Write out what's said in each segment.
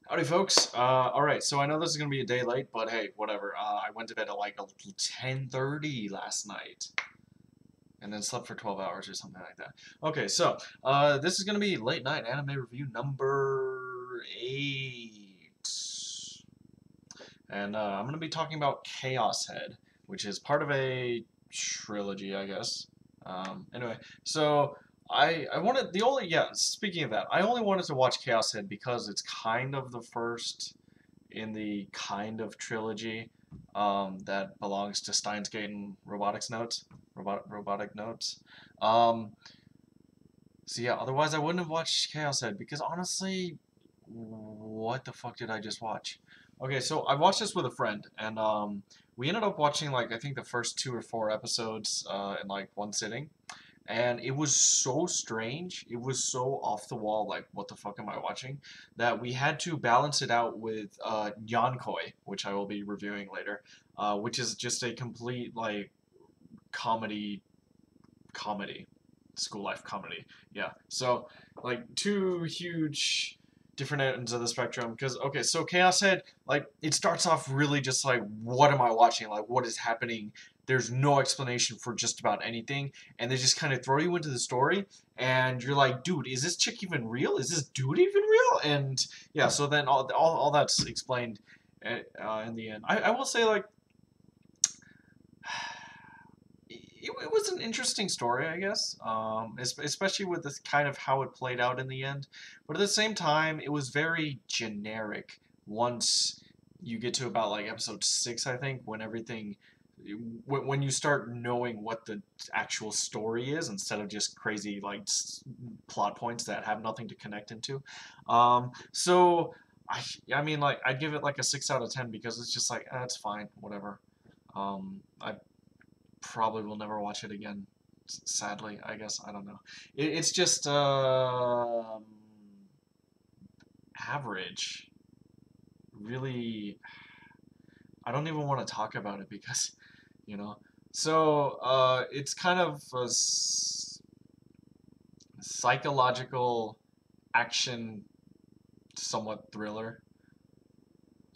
Howdy, folks. Alright, so I know this is going to be a day late, but hey, whatever. I went to bed at like 10:30 last night, and then slept for 12 hours or something like that. Okay, so, this is going to be late night anime review number 8. And, I'm going to be talking about Chaos Head, which is part of a trilogy, I guess. Anyway, so I wanted the only yeah. Speaking of that, I only wanted to watch Chaos Head because it's kind of the first in the kind of trilogy that belongs to Steins Gate and Robotic Notes. Um, so yeah, otherwise I wouldn't have watched Chaos Head because honestly, what the fuck did I just watch? Okay, so I watched this with a friend, and we ended up watching like I think the first 2 or 4 episodes in like one sitting, and it was so strange. It was so off the wall. Like, what the fuck am I watching? That we had to balance it out with Yonkoi, which I will be reviewing later, which is just a complete like comedy comedy, school life comedy. Yeah. So like two huge different ends of the spectrum. Because okay, so Chaos Head, like it starts off really just like, what am I watching? Like, what is happening? There's no explanation for just about anything, and they just kind of throw you into the story, and you're like, dude, is this chick even real? Is this dude even real? And yeah, so then all that's explained in the end. I will say like it was an interesting story, I guess, especially with this kind of how it played out in the end. But at the same time, it was very generic once you get to about like episode 6, I think, when everything, when you start knowing what the actual story is instead of just crazy like plot points that have nothing to connect into. So I mean, like I'd give it like a 6 out of 10 because it's just like it's fine, whatever. I probably will never watch it again. Sadly, I guess I don't know. It's just average. Really, I don't even want to talk about it because, you know. So it's kind of a psychological action, somewhat thriller.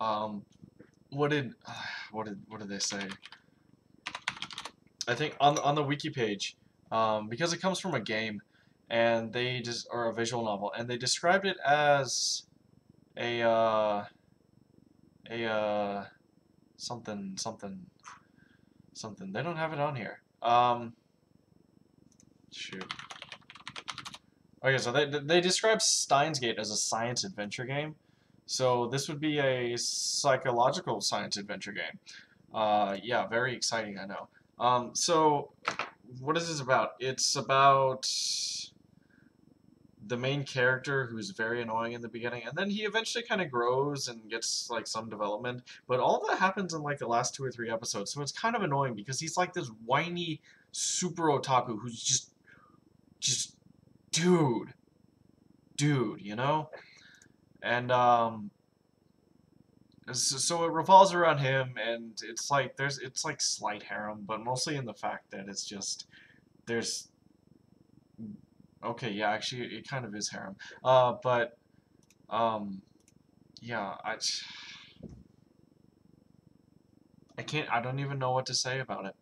Um, what did what did they say? I think on the wiki page, because it comes from a game, and they just or a visual novel, and they described it as a a something something something. They don't have it on here. Shoot. Okay, so they describe Steins Gate as a science adventure game. So this would be a psychological science adventure game. Yeah, very exciting, I know. So what is this about? It's about the main character who's very annoying in the beginning, and then he eventually kind of grows and gets like some development. But all that happens in like the last 2 or 3 episodes, so it's kind of annoying because he's like this whiny super otaku who's just dude, dude, you know. And so it revolves around him, and it's like slight harem, but mostly in the fact that it's just there's okay, yeah, actually it kind of is harem. But um, yeah, I can't. I don't even know what to say about it.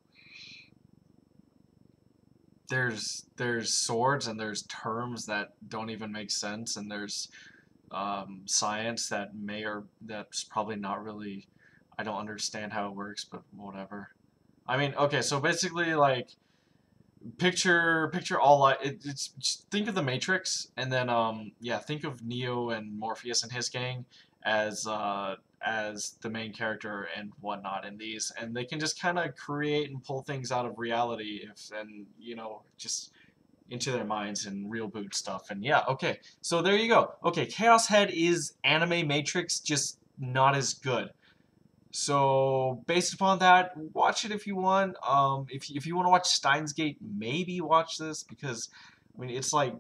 There's swords and there's terms that don't even make sense, and there's science that may or that's probably not really. I don't understand how it works, but whatever. I mean, okay, so basically, like, picture all it's just think of the Matrix, and then yeah, think of Neo and Morpheus and his gang as the main character and whatnot in these, and they can just kind of create and pull things out of reality if and just into their minds and real boot stuff. And yeah, okay, so there you go. Okay, Chaos Head is anime Matrix, just not as good. So based upon that, watch it if you want. If you want to watch Steins Gate, maybe watch this because I mean it's like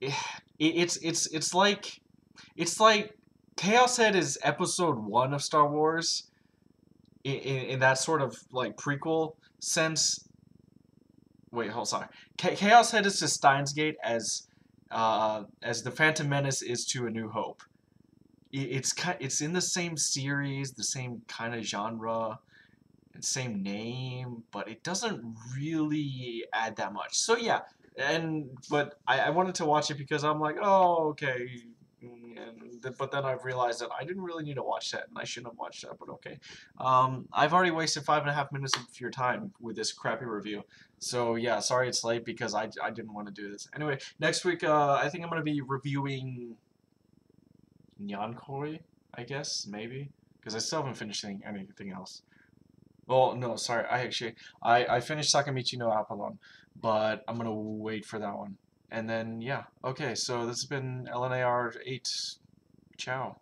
it, it's like Chaos Head is episode 1 of Star Wars in that sort of like prequel sense. Wait, hold sorry. Chaos Head is to Steins Gate as the Phantom Menace is to A New Hope. it's in the same series, the same kind of genre, and same name, but it doesn't really add that much. So yeah, but I wanted to watch it because I'm like, oh, okay. But then I've realized that I didn't really need to watch that, and I shouldn't have watched that. But okay, I've already wasted 5.5 minutes of your time with this crappy review. So yeah, sorry it's late because I didn't want to do this. Anyway, next week I think I'm gonna be reviewing Nyankoi, I guess maybe because I still haven't finished anything else. Well, no, sorry. I finished Sakamichi no Apollon, but I'm gonna wait for that one. And then yeah, okay. So this has been LNAR 8. Ciao.